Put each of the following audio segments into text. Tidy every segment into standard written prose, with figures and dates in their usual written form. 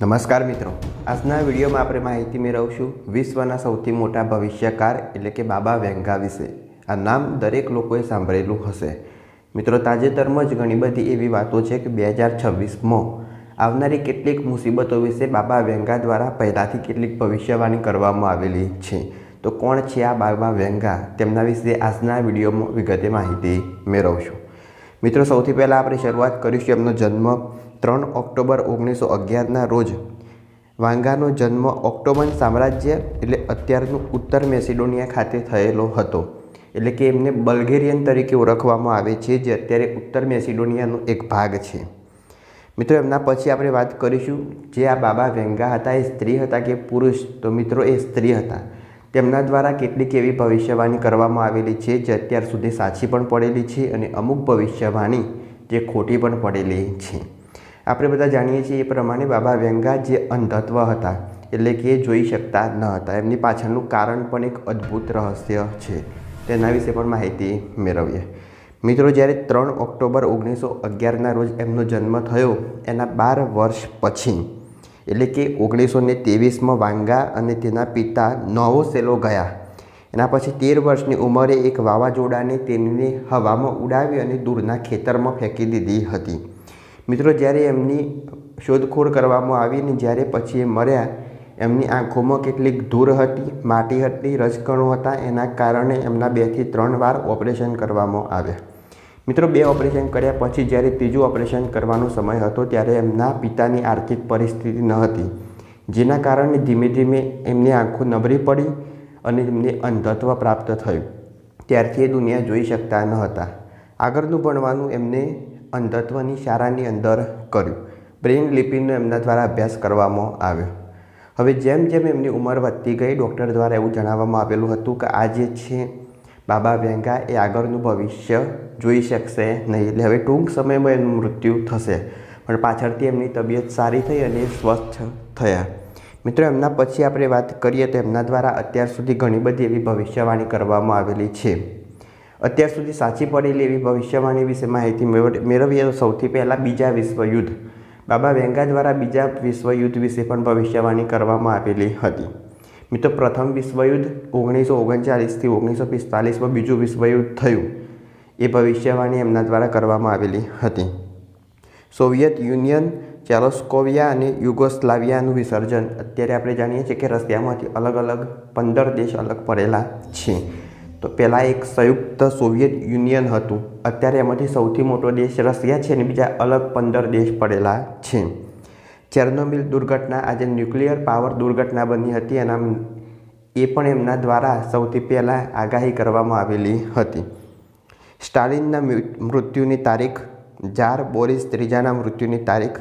નમસ્કાર મિત્રો, આજના વિડીયોમાં આપણે માહિતી મેળવશું વિશ્વના સૌથી મોટા ભવિષ્યકાર એટલે કે બાબા વેંગા વિશે। આ નામ દરેક લોકોએ સાંભળેલું હશે। મિત્રો, તાજેતરમાં જ ઘણી બધી એવી વાતો છે કે 2026માં આવનારી કેટલીક મુસીબતો વિશે બાબા વેંગા દ્વારા પહેલાંથી કેટલીક ભવિષ્યવાણી કરવામાં આવેલી છે। તો કોણ છે આ બાબા વેંગા, તેમના વિશે આજના વિડીયોમાં વિગતે માહિતી મેળવશું। મિત્રો, સૌથી પહેલાં આપણે શરૂઆત કરીશું એમનો જન્મ 3 ઓક્ટોબર 1911ના રોજ વાંગાનો જન્મ ઓક્ટોમન સામ્રાજ્ય એટલે અત્યારનું ઉત્તર મેસિડોનિયા ખાતે થયેલો હતો। એટલે કે એમને બલ્ગેરિયન તરીકે ઓળખવામાં આવે છે, જે અત્યારે ઉત્તર મેસિડોનિયાનો એક ભાગ છે। મિત્રો, એમના પછી આપણે વાત કરીશું જે આ બાબા વેંગા હતા એ સ્ત્રી હતા કે પુરુષ? તો મિત્રો, એ સ્ત્રી હતા। તેમના દ્વારા કેટલીક એવી ભવિષ્યવાણી કરવામાં આવેલી છે જે અત્યાર સુધી સાચી પણ પડેલી છે અને અમુક ભવિષ્યવાણી જે ખોટી પણ પડેલી છે। આપણે બધા જાણીએ છીએ એ પ્રમાણે બાબા વેંગા જે અંધત્વ હતા, એટલે કે એ જોઈ શકતા ન હતા। એમની પાછળનું કારણ પણ એક અદ્ભુત રહસ્ય છે, તેના વિશે પણ માહિતી મેળવીએ। મિત્રો, જ્યારે 3 ઓક્ટોબર 1911ના રોજ એમનો જન્મ થયો, એના 12 વર્ષ પછી એટલે કે 1923માં વાંગા અને તેના પિતા નોવો સેલો ગયા। એના પછી 13 વર્ષની ઉંમરે એક વાવાઝોડાને તેમને હવામાં ઉડાવી અને દૂરના ખેતરમાં ફેંકી દીધી હતી। મિત્રો, જ્યારે એમની શોધખોળ કરવામાં આવી ને જ્યારે પછી એ મર્યા, એમની આંખોમાં કેટલીક ધૂળ હતી, માટી હતી, રજકણો હતા। એના કારણે એમના 2 થી 3 વાર ઓપરેશન કરવામાં આવ્યા। મિત્રો, 2 ઓપરેશન કર્યા પછી જ્યારે ત્રીજું ઓપરેશન કરવાનો સમય હતો ત્યારે એમના પિતાની આર્થિક પરિસ્થિતિ ન હતી, જેના કારણે ધીમે ધીમે એમની આંખો નબળી પડી અને એમને અંધત્વ પ્રાપ્ત થયું। ત્યારથી એ દુનિયા જોઈ શકતા ન હતા। આગળનું ભણવાનું એમને અંધત્વની શાળાની અંદર કર્યું। બ્રેઇન લિપિનો એમના દ્વારા અભ્યાસ કરવામાં આવ્યો। હવે જેમ જેમ એમની ઉંમર વધતી ગઈ, ડૉક્ટર દ્વારા એવું જણાવવામાં આવેલું હતું કે આ જે છે બાબા વેંગા એ આગળનું ભવિષ્ય જોઈ શકશે નહીં, એટલે હવે ટૂંક સમયમાં એનું મૃત્યુ થશે। પણ પાછળથી એમની તબિયત સારી થઈ અને એ સ્વસ્થ થયા। મિત્રો, એમના પછી આપણે વાત કરીએ તો એમના દ્વારા અત્યાર સુધી ઘણી બધી એવી ભવિષ્યવાણી કરવામાં આવેલી છે। અત્યાર સુધી સાચી પડેલી એવી ભવિષ્યવાણી વિશે માહિતી મેળવીએ તો સૌથી પહેલાં બીજા વિશ્વયુદ્ધ, બાબા વેંગા દ્વારા બીજા વિશ્વયુદ્ધ વિશે પણ ભવિષ્યવાણી કરવામાં આવેલી હતી। મિત્રો, પ્રથમ વિશ્વયુદ્ધ 1939થી 1945માં બીજું વિશ્વયુદ્ધ થયું, એ ભવિષ્યવાણી એમના દ્વારા કરવામાં આવેલી હતી। સોવિયત યુનિયન, ચેકોસ્લોવાકિયા અને યુગોસ્લાવિયાનું વિસર્જન, અત્યારે આપણે જાણીએ છીએ કે રશિયામાંથી અલગ અલગ 15 દેશ અલગ પડેલા છે। તો પહેલાં એક સંયુક્ત સોવિયત યુનિયન હતું, અત્યારે એમાંથી સૌથી મોટો દેશ રશિયા છે અને બીજા અલગ 15 દેશ પડેલા છે। ચેર્નોબિલ દુર્ઘટના, આજે ન્યુક્લિયર પાવર દુર્ઘટના બની હતી, એ પણ એમના દ્વારા સૌથી પહેલાં આગાહી કરવામાં આવેલી હતી। સ્ટાલિનના મૃત્યુની તારીખ, ઝાર બોરિસ ત્રીજાના મૃત્યુની તારીખ,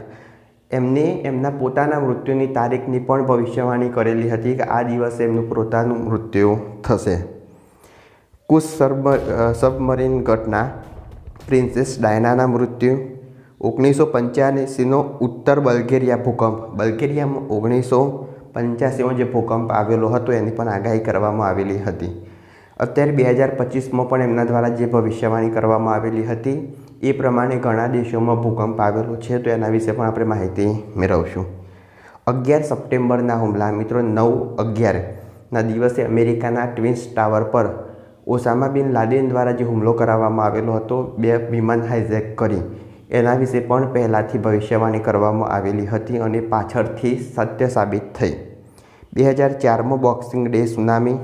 એમને એમના પોતાના મૃત્યુની તારીખની પણ ભવિષ્યવાણી કરેલી હતી કે આ દિવસે એમનું પોતાનું મૃત્યુ થશે। કુશ સબમરીન ઘટના, પ્રિન્સેસ ડાયનાના મૃત્યુ, 1985નો ઉત્તર બલ્ગેરિયા ભૂકંપ, બલ્ગેરિયામાં 1985માં જે ભૂકંપ આવેલો હતો એની પણ આગાહી કરવામાં આવેલી હતી। અત્યારે 2025માં પણ એમના દ્વારા જે ભવિષ્યવાણી કરવામાં આવેલી હતી એ પ્રમાણે ઘણા દેશોમાં ભૂકંપ આવેલો છે, તો એના વિશે પણ આપણે માહિતી મેળવશું। 11 સપ્ટેમ્બરના હુમલા, મિત્રો 9/11ના દિવસે અમેરિકાના ટ્વિન્સ ટાવર પર ઓસામા બિન લાદેન દ્વારા જે હુમલો કરાવવામાં આવેલો હતો, 2 વિમાન હાઇજેક કરી, એના વિશે પણ પહેલાંથી ભવિષ્યવાણી કરવામાં આવેલી હતી અને પાછળથી સત્ય સાબિત થઈ। 2004માં બોક્સિંગ ડે સુનામી,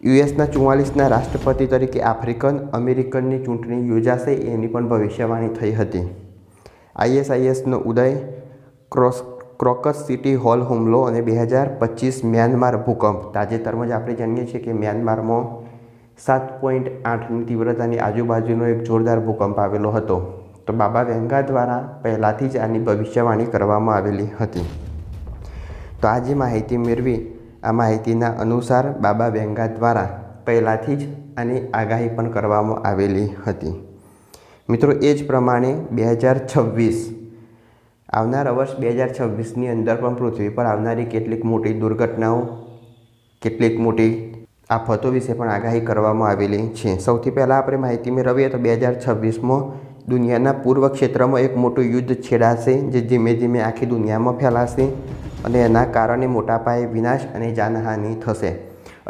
યુએસના 44ના રાષ્ટ્રપતિ તરીકે આફ્રિકન અમેરિકનની ચૂંટણી યોજાશે, એની પણ ભવિષ્યવાણી થઈ હતી। ISISનો ઉદય, ક્રોકસ સિટી હોલ હુમલો અને 2025 મ્યાનમાર ભૂકંપ, તાજેતરમાં જ આપણે જાણીએ છીએ કે મ્યાનમારમાં 7.8ની તીવ્રતાની આજુબાજુનો એક જોરદાર ભૂકંપ આવેલો હતો। તો બાબા વેંગા દ્વારા પહેલાંથી જ આની ભવિષ્યવાણી કરવામાં આવેલી હતી। તો આ જે માહિતી મેળવી, આ માહિતીના અનુસાર બાબા વેંગા દ્વારા પહેલાંથી જ આની આગાહી પણ કરવામાં આવેલી હતી। મિત્રો, એ જ પ્રમાણે 2026 આવનારા વર્ષ 2026ની અંદર પણ પૃથ્વી પર આવનારી કેટલીક મોટી દુર્ઘટનાઓ, કેટલીક મોટી આફતો વિશે પણ આગાહી કરવામાં આવેલી છે। સૌથી પહેલાં આપણે માહિતી મેળવીએ તો 2026માં દુનિયાના પૂર્વ ક્ષેત્રમાં એક મોટું યુદ્ધ છેડાશે જે ધીમે ધીમે આખી દુનિયામાં ફેલાશે અને એના કારણે મોટા પાયે વિનાશ અને જાનહાનિ થશે.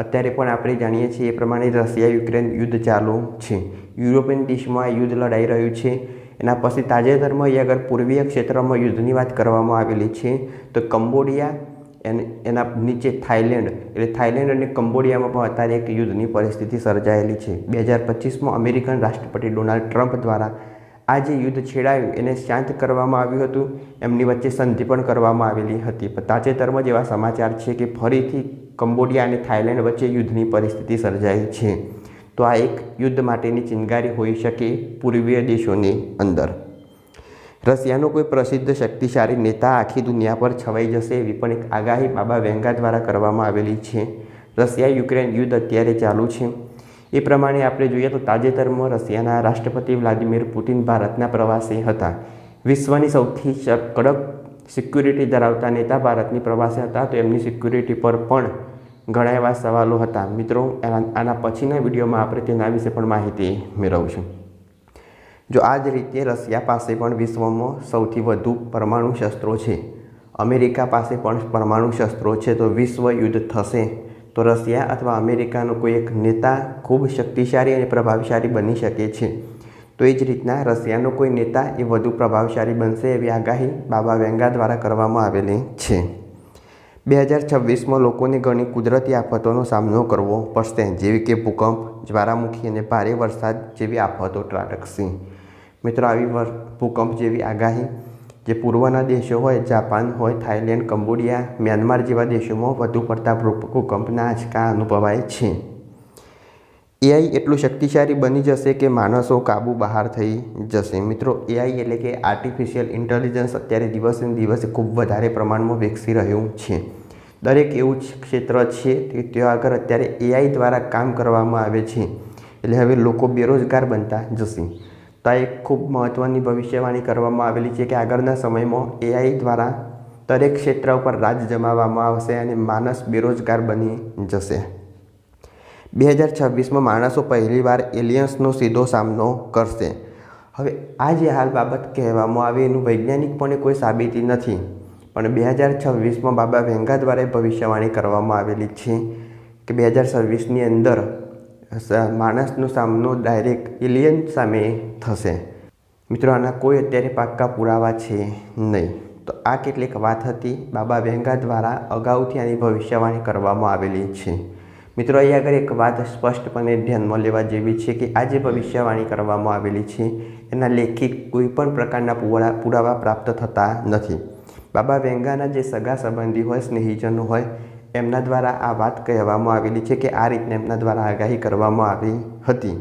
અત્યારે પણ આપણે જાણીએ છીએ એ પ્રમાણે રશિયા યુક્રેન યુદ્ધ ચાલુ છે. યુરોપિયન દેશમાં આ યુદ્ધ લડાઈ રહ્યું છે. એના પછી તાજેતરમાં એ અગર પૂર્વીય ક્ષેત્રમાં યુદ્ધની વાત કરવામાં આવેલી છે તો કંબોડિયા એના નીચે થાઈલેન્ડ, એટલે થાઈલેન્ડ અને કંબોડિયામાં પણ અત્યારે એક યુદ્ધની પરિસ્થિતિ સર્જાયેલી છે. 2025માં અમેરિકન રાષ્ટ્રપતિ ડોનાલ્ડ ટ્રમ્પ દ્વારા આ જે યુદ્ધ છેડાયું એને શાંત કરવામાં આવ્યું હતું. એમની વચ્ચે સંધિ પણ કરવામાં આવેલી હતી. પણ તાજેતરમાં જ એવા સમાચાર છે કે ફરીથી કંબોડિયા અને થાઈલેન્ડ વચ્ચે યુદ્ધની પરિસ્થિતિ સર્જાઈ છે. તો આ એક યુદ્ધ માટેની ચિનગારી હોઈ શકે પૂર્વીય દેશોની અંદર. રશિયાનો કોઈ પ્રસિદ્ધ શક્તિશાળી નેતા આખી દુનિયા પર છવાઈ જશે એવી પણ એક આગાહી બાબા વેંગા દ્વારા કરવામાં આવેલી છે. રશિયા યુક્રેન યુદ્ધ અત્યારે ચાલુ છે. એ પ્રમાણે આપણે જોઈએ તો તાજેતરમાં રશિયાના રાષ્ટ્રપતિ વ્લાદિમીર પુતિન ભારતના પ્રવાસે હતા. વિશ્વની સૌથી કડક સિક્યુરિટી ધરાવતા નેતા ભારતની પ્રવાસે હતા. તો એમની સિક્યુરિટી પર પણ ઘણા એવા સવાલો હતા. મિત્રો, આના પછીના વિડીયોમાં આપણે તેના વિશે પણ માહિતી મેળવશું. જો આ જ રીતે રશિયા પાસે પણ વિશ્વમાં સૌથી વધુ પરમાણુ શસ્ત્રો છે, અમેરિકા પાસે પણ પરમાણુ શસ્ત્રો છે, તો વિશ્વ યુદ્ધ થશે તો રશિયા અથવા અમેરિકાનો કોઈ એક નેતા ખૂબ શક્તિશાળી અને પ્રભાવશાળી બની શકે છે. તો એ જ રીતના રશિયાનો કોઈ નેતા એ વધુ પ્રભાવશાળી બનશે એવી આગાહી બાબા વેંગા દ્વારા કરવામાં આવેલી છે. 2026માં લોકોને ઘણી કુદરતી આફતોનો સામનો કરવો પડશે, જેવી કે ભૂકંપ, જ્વાળામુખી અને ભારે વરસાદ જેવી આફતો ત્રાટકશે. મિત્રો, આવી ભૂકંપ જેવી આગાહી જે પૂર્વના દેશો હોય, જાપાન હોય, થાઈલેન્ડ, કંબોડિયા, મ્યાનમાર જેવા દેશોમાં વધુ પડતા ભૂકંપના આંચકા અનુભવાય છે. એઆઈ એટલું શક્તિશાળી બની જશે કે માણસો કાબુ બહાર થઈ જશે. મિત્રો, એઆઈ એટલે કે આર્ટિફિશિયલ ઇન્ટેલિજન્સ અત્યારે દિવસે ને દિવસે ખૂબ વધારે પ્રમાણમાં વિકસી રહ્યું છે. દરેક એવું ક્ષેત્ર છે કે ત્યાં આગળ અત્યારે એઆઈ દ્વારા કામ કરવામાં આવે છે. એટલે હવે લોકો બેરોજગાર બનતા જશે. તો આ એક ખૂબ મહત્ત્વની ભવિષ્યવાણી કરવામાં આવેલી છે કે આગળના સમયમાં એઆઈ દ્વારા દરેક ક્ષેત્ર ઉપર રાજ જમાવવામાં આવશે અને માણસ બેરોજગાર બની જશે. 2026માં માણસો પહેલીવાર એલિયન્સનો સીધો સામનો કરશે. હવે આ જે હાલ બાબત કહેવામાં આવે એનું વૈજ્ઞાનિકપણે કોઈ સાબિતી નથી, પણ 2026માં બાબા વેંગા દ્વારા ભવિષ્યવાણી કરવામાં આવેલી છે કે 2026ની અંદર માણસનો સામનો ડાયરેક્ટ એલિયન સામે થશે. મિત્રો, આના કોઈ અત્યારે પાક્કા પુરાવા છે નહીં. તો આ કેટલીક વાત હતી બાબા વેંગા દ્વારા અગાઉથી આની ભવિષ્યવાણી કરવામાં આવેલી છે. મિત્રો, અહીં આગળ એક વાત સ્પષ્ટપણે ધ્યાનમાં લેવા જેવી છે કે આ જે ભવિષ્યવાણી કરવામાં આવેલી છે એના લેખિત કોઈ પણ પ્રકારના પુરાવા પ્રાપ્ત થતા નથી. બાબા વેંગાના જે સગા સંબંધી હોય, સ્નેહીજનો હોય, એમના દ્વારા આ વાત કહેવામાં આવેલી છે કે આ રીતના એમના દ્વારા આગાહી કરવામાં આવી હતી,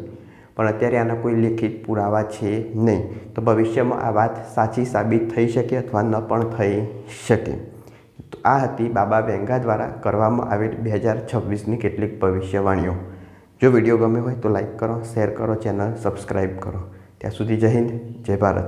પણ અત્યારે આના કોઈ લેખિત પુરાવા છે નહીં. તો ભવિષ્યમાં આ વાત સાચી સાબિત થઈ શકે અથવા ન પણ થઈ શકે. તો આ હતી બાબા વેંગા દ્વારા કરવામાં આવેલી 2026ની કેટલીક ભવિષ્યવાણીઓ. જો વિડીયો ગમ્યો હોય તો લાઈક કરો, શેર કરો, ચેનલ સબસ્ક્રાઈબ કરો. ત્યાં સુધી જય હિન્દ, જય ભારત.